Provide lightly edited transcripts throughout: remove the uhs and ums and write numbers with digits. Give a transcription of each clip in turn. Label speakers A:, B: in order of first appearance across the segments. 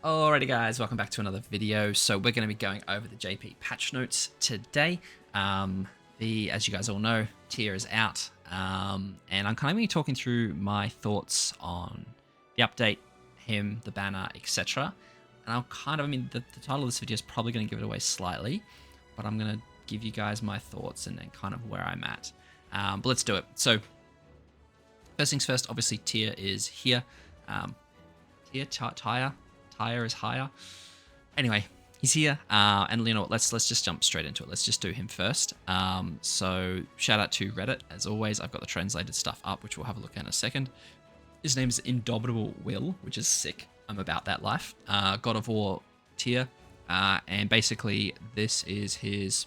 A: Alrighty guys, welcome back to another video. So we're going to be going over the JP patch notes today. As you guys all know, TYR is out, and I'm kind of going to be talking through my thoughts on the update, him, the banner, etc. And the title of this video is probably going to give it away slightly, but I'm going to give you guys my thoughts and then kind of where I'm at. But let's do it. So first things first, obviously TYR is here. TYR is higher. Anyway, he's here, and you know what? Let's just jump straight into it. Let's just do him first. So shout out to Reddit as always. I've got the translated stuff up, which we'll have a look at in a second. His name is Indomitable Will, which is sick. I'm about that life. God of War tier, and basically this is his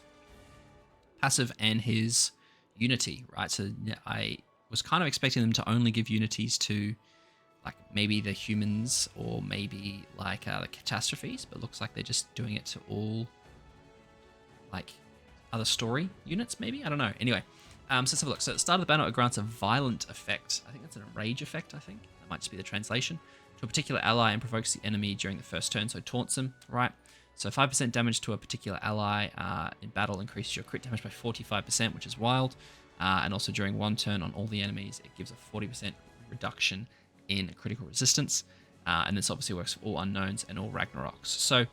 A: passive and his unity, right? So I was kind of expecting them to only give unities to like maybe the humans or maybe like the catastrophes, but looks like they're just doing it to all like other story units maybe, I don't know. Anyway, so let's have a look. So at the start of the banner it grants a violent effect. I think that's a rage effect. I think that might just be the translation to a particular ally and provokes the enemy during the first turn, so taunts them, right? So 5% damage to a particular ally in battle increases your crit damage by 45%, which is wild. And also during one turn on all the enemies it gives a 40% reduction in critical resistance, and this obviously works for all unknowns and all Ragnaroks. So,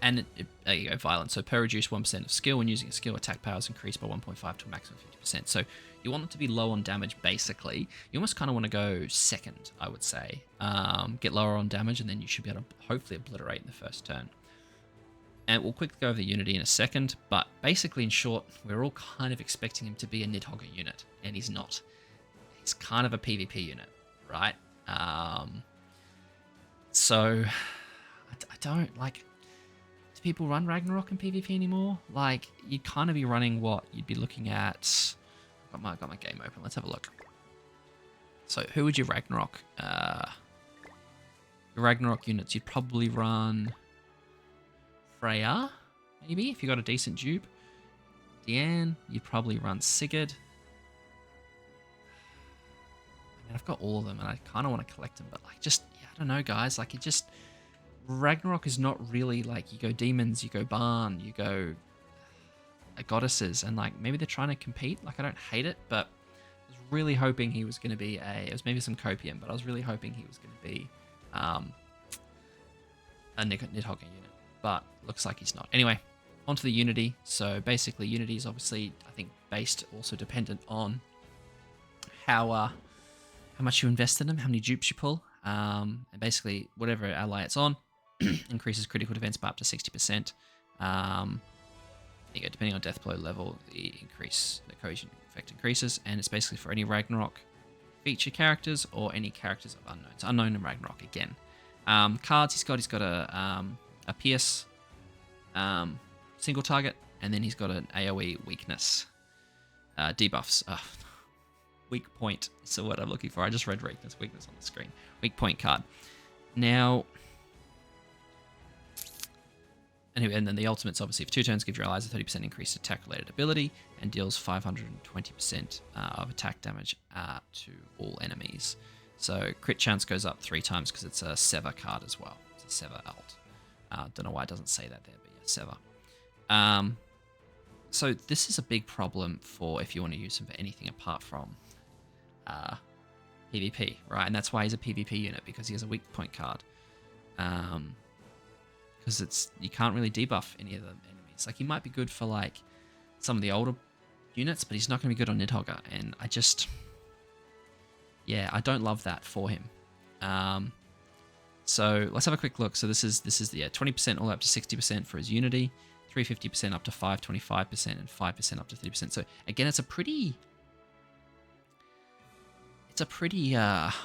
A: and there you go, violence. So per reduce 1% of skill when using a skill, attack power is increased by 1.5 to a maximum of 50%. So you want it to be low on damage, basically. You almost kind of want to go second, I would say. Get lower on damage, and then you should be able to hopefully obliterate in the first turn. And we'll quickly go over the unity in a second, but basically, in short, we're all kind of expecting him to be a Nidhogger unit, and he's not. He's kind of a PvP unit, right? So I don't like, do people run Ragnarok in PvP anymore? Like, you'd kind of be running what you'd be looking at. Got my game open, let's have a look. So who would you Ragnarok? Your Ragnarok units, you'd probably run Freya, maybe, if you got a decent dupe. Deanne, you'd probably run Sigurd. I've got all of them and I kind of want to collect them, but like, just, yeah, I don't know, guys. Like, it just, Ragnarok is not really like, you go demons, you go barn, you go goddesses, and like maybe they're trying to compete. Like, I don't hate it, but I was really hoping he was going to be it was maybe some copium, but I was really hoping he was going to be a Nidhogger unit, but looks like he's not. Anyway, onto the unity. So basically unity is obviously, I think, based also dependent on how much you invest in them, how many dupes you pull, and basically whatever ally it's on increases critical defense by up to 60%. Depending on death blow level, the cohesion effect increases, and it's basically for any Ragnarok feature characters or any characters of unknowns. Unknown in Ragnarok again. Cards he's got a pierce, single target, and then he's got an AoE weakness debuffs. Weak point is the word I'm looking for. I just read weakness on the screen. Weak point card. Now, anyway, and then the ultimates obviously for 2 turns give your allies a 30% increased attack-related ability and deals 520% of attack damage to all enemies. So crit chance goes up 3 times because it's a Sever card as well. It's a Sever alt. Don't know why it doesn't say that there, but yeah, Sever. So this is a big problem for if you want to use him for anything apart from PvP, right? And that's why he's a PvP unit, because he has a weak point card. Because you can't really debuff any of the enemies. Like, he might be good for like some of the older units, but he's not going to be good on Nidhogger. And I just, yeah, I don't love that for him. So let's have a quick look. So this is the 20% all up to 60% for his unity, 350% up to 525%, and 5% up to 30%. So again, it's a pretty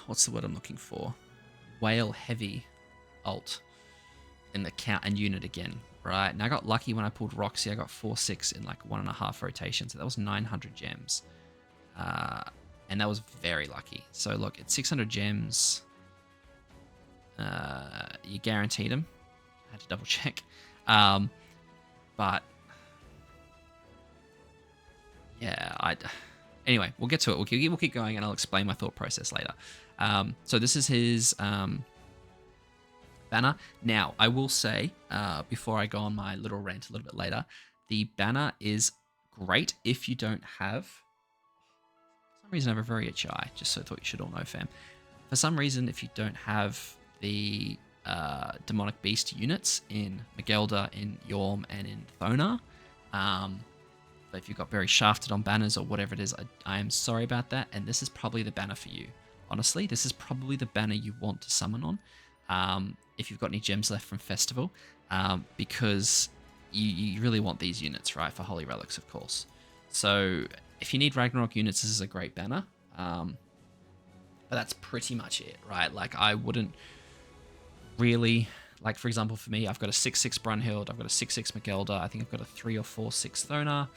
A: what's the word I'm looking for? Whale heavy alt in the count and unit again, right? Now I got lucky when I pulled Roxy. I got 4/6 in like 1.5 rotations. So that was 900 gems. And that was very lucky. So look, it's 600 gems. You guaranteed them. I had to double check. But yeah, anyway, we'll get to it. We'll keep going, and I'll explain my thought process later. So this is his banner. Now, I will say, before I go on my little rant a little bit later, the banner is great if you don't have... For some reason, I have a very itchy eye, just so I thought you should all know, fam. For some reason, if you don't have the Demonic Beast units in Magelda, in Yorm, and in Thonar, but if you've got very shafted on banners or whatever it is, I am sorry about that, and this is probably the banner for you. Honestly, this is probably the banner you want to summon on, if you've got any gems left from Festival, because you really want these units, right, for Holy Relics, of course. So if you need Ragnarok units, this is a great banner, but that's pretty much it, right? Like, I wouldn't really... Like, for example, for me, I've got a 6/6 Brunhild, I've got a 6/6 Magelda, I think I've got a 3 or 4/6 Thonar,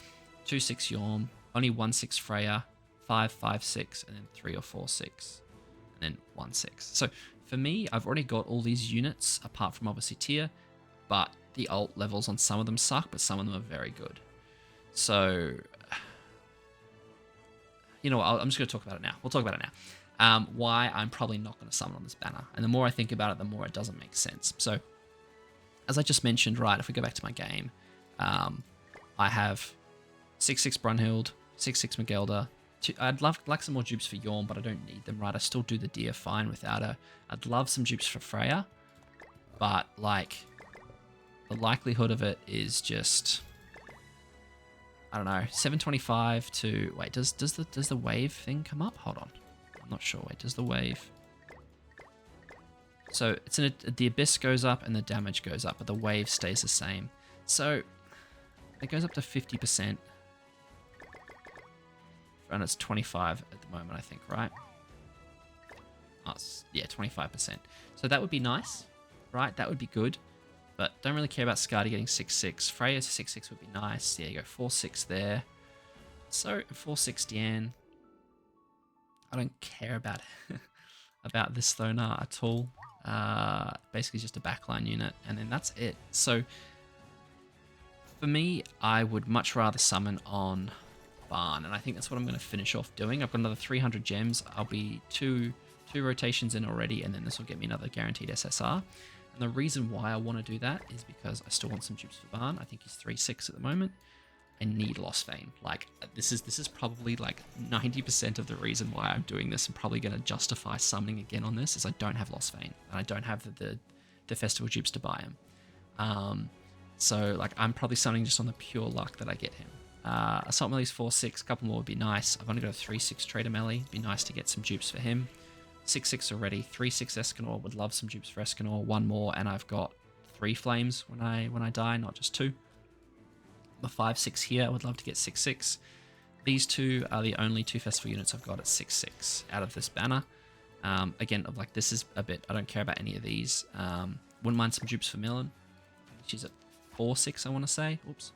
A: 2/6 Yorm, only 1/6 Freya, 5/5/6, and then 3 or 4/6, and then 1/6. So for me, I've already got all these units, apart from obviously Tyr, but the ult levels on some of them suck, but some of them are very good. So, you know what, I'm just going to talk about it now. We'll talk about it now. Why I'm probably not going to summon on this banner. And the more I think about it, the more it doesn't make sense. So, as I just mentioned, right, if we go back to my game, I have 6/6 Brunhild, 6/6 Magelda. I'd like some more dupes for Yorm, but I don't need them, right? I still do the deer fine without her. I'd love some dupes for Freya, but, like, the likelihood of it is just... I don't know, 725 to... Wait, does the wave thing come up? Hold on. I'm not sure. Wait, does the wave... So it's the abyss goes up and the damage goes up, but the wave stays the same. So it goes up to 50%. And it's 25 at the moment, I think, right? Oh, yeah, 25%. So that would be nice, right? That would be good. But don't really care about Skadi getting 6/6. Freya's 6/6 would be nice. There you go, 4/6 there. So 4/6 Diane. I don't care about about this Thonar at all. Basically just a backline unit, and then that's it. So for me, I would much rather summon on Barn, and I think that's what I'm going to finish off doing. I've got another 300 gems. I'll be two rotations in already, and then this will get me another guaranteed SSR. And the reason why I want to do that is because I still want some dupes for Barn. I think he's 3/6 at the moment. I need Lost Vein. Like, this is probably like 90% of the reason why I'm doing this. I'm probably going to justify summoning again on this, is I don't have Lost Vein, and I don't have the festival dupes to buy him. So like, I'm probably summoning just on the pure luck that I get him. Assault Melee's 4/6, a couple more would be nice. I've only got a 3/6 Trader Melee. It'd be nice to get some dupes for him. 6/6 already. 3/6 Escanor, would love some dupes for Escanor. One more, and I've got 3 flames when I die, not just 2. The 5/6 here, I would love to get 6/6. These two are the only 2 festival units I've got at 6/6 out of this banner. Again, like, this is a bit, I don't care about any of these. Wouldn't mind some dupes for Millen. She's at 4/6, I want to say. Oops.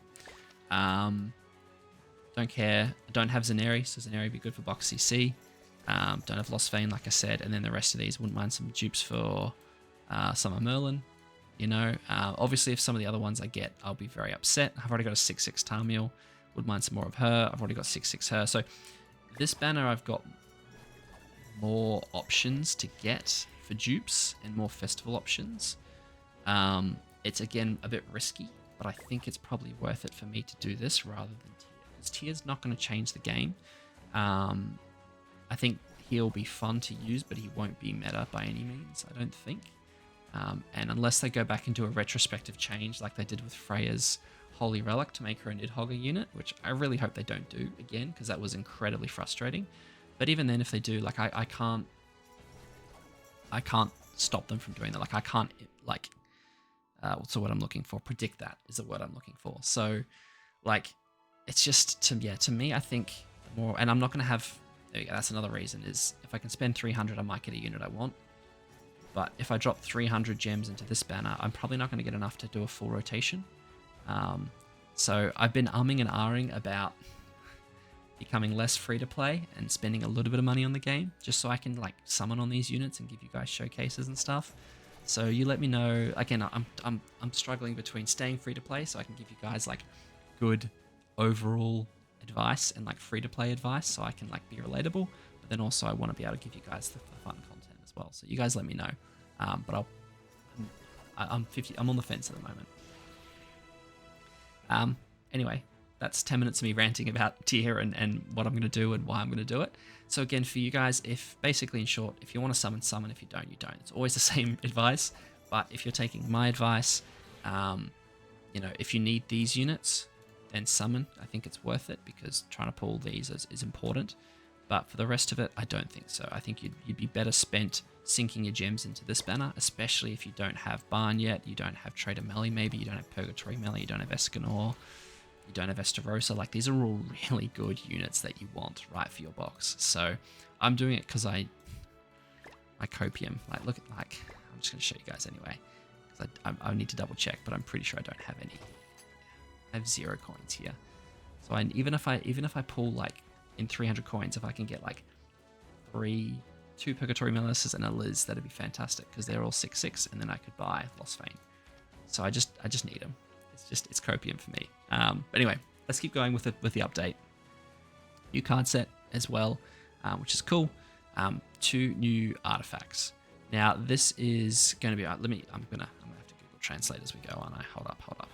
A: Don't care. I don't have Zaneri, so Zaneri would be good for box CC. Don't have Lost Vein, like I said, and then the rest of these, wouldn't mind some dupes for Summer Merlin. You know, obviously if some of the other ones I get, I'll be very upset. I've already got a 6/6 Tarmiel. Would mind some more of her. I've already got 6/6 her. So this banner, I've got more options to get for dupes and more festival options. It's, again, a bit risky, but I think it's probably worth it for me to do this rather than Tyr. Because Tyr's not going to change the game. I think he'll be fun to use, but he won't be meta by any means, I don't think. And unless they go back into a retrospective change like they did with Freya's Holy Relic to make her a Nidhogger unit, which I really hope they don't do again, because that was incredibly frustrating. But even then, if they do, like, I can't stop them from doing that. Like, I can't, like, what's the word I'm looking for? Predict that is the word I'm looking for. So, like, it's just, to me, I think the more, and I'm not going to have, there you go, that's another reason, is if I can spend 300, I might get a unit I want. But if I drop 300 gems into this banner, I'm probably not going to get enough to do a full rotation. So I've been umming and ahhing about becoming less free to play and spending a little bit of money on the game, just so I can, like, summon on these units and give you guys showcases and stuff. So you let me know. Again, I'm struggling between staying free to play, so I can give you guys, like, good overall advice and, like, free to play advice, so I can, like, be relatable. But then also I want to be able to give you guys the fun content as well. So you guys let me know. But I'm 50. I'm on the fence at the moment. Anyway, that's 10 minutes of me ranting about tier and what I'm going to do and why I'm going to do it. So again, for you guys, if basically in short, if you want to summon, summon. If you don't, you don't. It's always the same advice. But if you're taking my advice, you know, if you need these units, then summon. I think it's worth it because trying to pull these is important. But for the rest of it, I don't think so. I think you'd be better spent sinking your gems into this banner, especially if you don't have Barn yet, you don't have Trader Melee maybe, you don't have Purgatory Melee, you don't have Escanor, you don't have Estarossa. Like, these are all really good units that you want, right, for your box. So I'm doing it because I copium. Like, look at, like, I'm just going to show you guys anyway. Because I need to double check, but I'm pretty sure I don't have any. I have 0 coins here. So even if I pull, like, in 300 coins, if I can get, like, 2 Purgatory Melisses and a Liz, that'd be fantastic, because they're all 6/6, and then I could buy Lost Fane. So I just need them. It's copium for me. But anyway, let's keep going with the update. New card set as well, which is cool. 2 new artifacts. Now this is going to be. I'm gonna have to Google Translate as we go on. Hold up.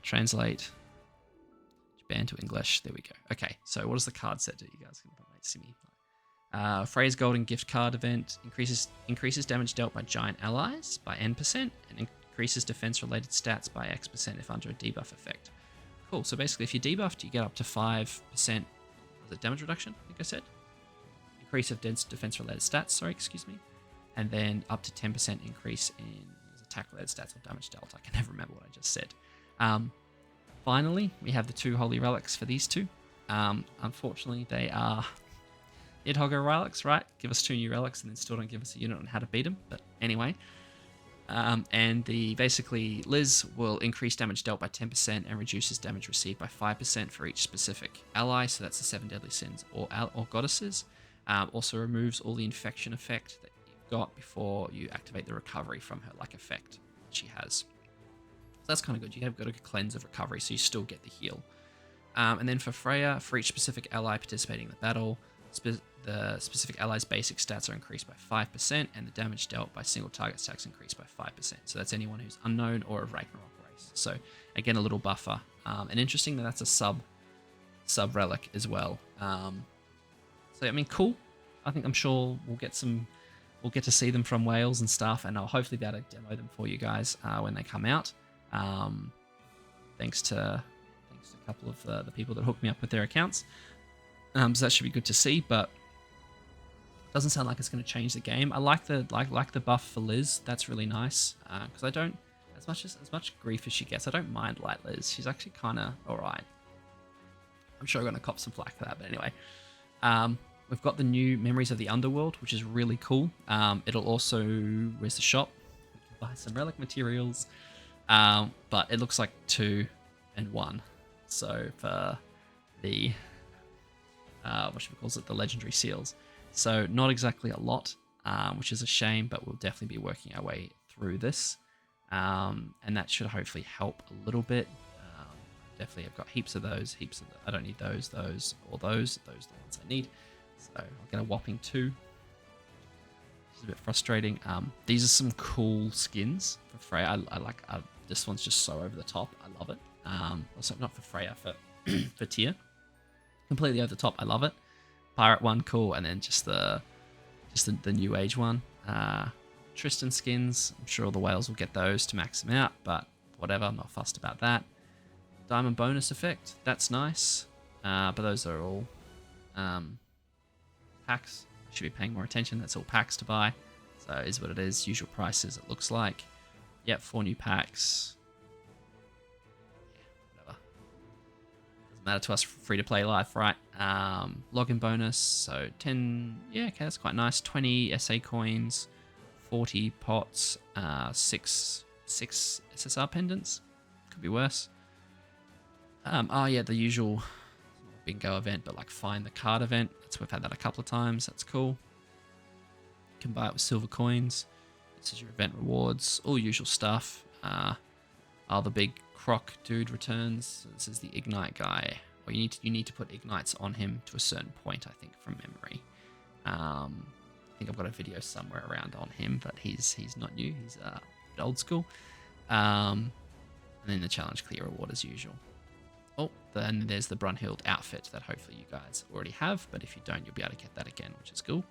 A: Translate Japan to English. There we go. Okay, so what does the card set do? You guys can see me. Freya's Golden Gift Card event increases damage dealt by giant allies by N% and increases defense-related stats by X% if under a debuff effect. Cool. So basically, if you're debuffed, you get up to 5%. Was it damage reduction? I think I said. Increase of defense-related stats. Sorry, excuse me. And then up to 10% increase in attack-related stats or damage dealt. I can never remember what I just said. Finally, we have the 2 Holy Relics for these 2. Unfortunately, they are Nidhogger relics, right? Give us 2 new relics and then still don't give us a unit on how to beat them. But anyway, and basically Liz will increase damage dealt by 10% and reduces damage received by 5% for each specific ally. So that's the 7 deadly sins or goddesses. Also removes all the infection effect that you've got before you activate the recovery from her like effect that she has. So that's kind of good. You have got a cleanse of recovery, so you still get the heal. And then for Freya, for each specific ally participating in the battle, the specific ally's basic stats are increased by 5%, and the damage dealt by single target stacks increased by 5%. So that's anyone who's unknown or a Ragnarok race. So again, a little buffer. And interesting that that's a sub relic as well. So I mean, cool. I'm sure we'll get to see them from Wales and stuff, and I'll hopefully be able to demo them for you guys when they come out. Thanks to a couple of the people that hooked me up with their accounts. So that should be good to see, but doesn't sound like it's going to change the game. I like the buff for Liz. That's really nice because I don't, as much grief as she gets, I don't mind Light Liz. She's actually kind of alright. I'm sure I'm going to cop some flack for that, but anyway. We've got the new Memories of the Underworld, which is really cool. It'll also, where's the shop? We can buy some relic materials, but it looks like 2 and 1. So for the the legendary seals. So not exactly a lot, which is a shame, but we'll definitely be working our way through this. And that should hopefully help a little bit. Definitely I've got heaps of those, I don't need those, or those are the ones I need. So I'll get a whopping 2. Which is a bit frustrating. These are some cool skins for Freya. I like this one's just so over the top. I love it. Also not for Freya, for Tyr. Completely over the top. I love it. Pirate one, cool, and then just the new age one. Tristan skins. I'm sure all the whales will get those to max them out, but whatever. I'm not fussed about that. Diamond bonus effect. That's nice. But those are all packs. Should be paying more attention. That's all packs to buy. So it is what it is. Usual prices. It looks like. Yep, 4 new packs. Matter to us, free to play life, right? Login bonus, so 10, yeah, okay, that's quite nice. 20 SA coins, 40 pots, 6 SSR pendants, could be worse. Oh yeah, the usual bingo event, but like find the card event. We've had that a couple of times. That's cool. You can buy it with silver coins. This is your event rewards, all usual stuff. The big Croc dude returns. This is the Ignite guy. Or you need to put Ignites on him to a certain point, I think, from memory. I think I've got a video somewhere around on him, but he's not new. He's old school. And then the challenge clear reward as usual. Oh, then there's the Brunhild outfit that hopefully you guys already have, but if you don't, you'll be able to get that again, which is cool.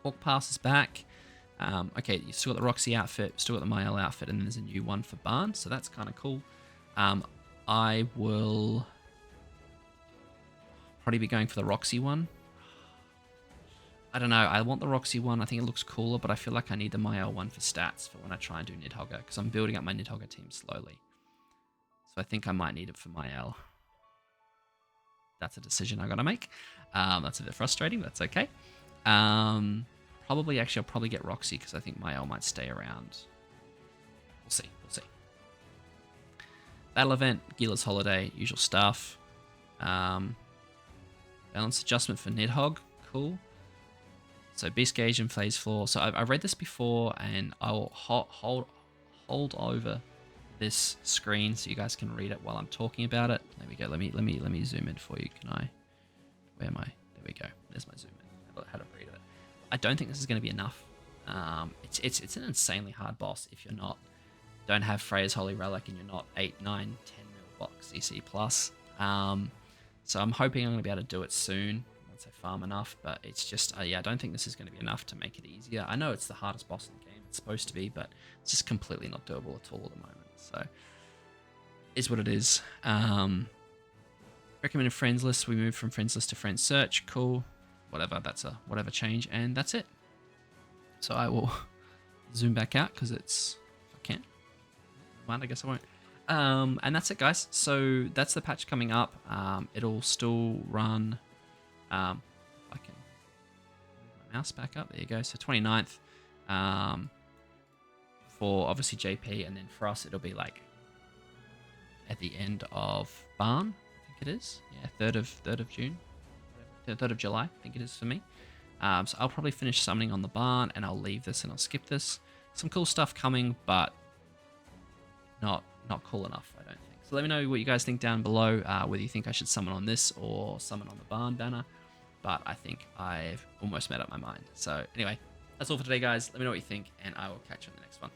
A: Walk Pass is back. Okay, you still got the Roxy outfit, still got the Mael outfit, and then there's a new one for Barn, so that's kind of cool. I will probably be going for the Roxy one. I don't know, I want the Roxy one, I think it looks cooler, but I feel like I need the Mael one for stats for when I try and do Nidhogger, because I'm building up my Nidhogger team slowly. So I think I might need it for Mael. That's a decision I gotta make. That's a bit frustrating, but that's okay. Probably, actually, I'll probably get Roxy, because I think Mael might stay around. We'll see, we'll see. Battle event, Gila's Holiday, usual stuff. Balance adjustment for Nidhogg, cool. So Beast Gauge and Phase Floor. So I read this before, and I'll hold over this screen so you guys can read it while I'm talking about it. There we go. Let me zoom in for you. Can I? Where am I? There we go. There's my zoom in. How to read it. I don't think this is going to be enough. It's an insanely hard boss if you're don't have Freya's Holy Relic and you're not 8, 9, 10 mil box CC plus. So I'm hoping I'm going to be able to do it soon once I farm enough, but it's just, yeah, I don't think this is going to be enough to make it easier. I know it's the hardest boss in the game, it's supposed to be, but it's just completely not doable at all at the moment. So, is what it is. Recommended friends list, we moved from friends list to friends search, cool. Whatever, that's a whatever change, and that's it. So I will zoom back out, because it's, if I can. Well, I guess I won't. And that's it, guys. So that's the patch coming up. It'll still run. I can move my mouse back up. There you go. So 29th for obviously JP, and then for us it'll be like at the end of Barn. I think it is. Yeah, 3rd of June, 3rd of July. I think it is for me. So I'll probably finish summoning on the Barn, and I'll leave this and I'll skip this. Some cool stuff coming, but not cool enough, I don't think. So let me know what you guys think down below, whether you think I should summon on this or summon on the Barn banner. But I think I've almost made up my mind. So anyway, that's all for today, guys. Let me know what you think, and I will catch you on the next one.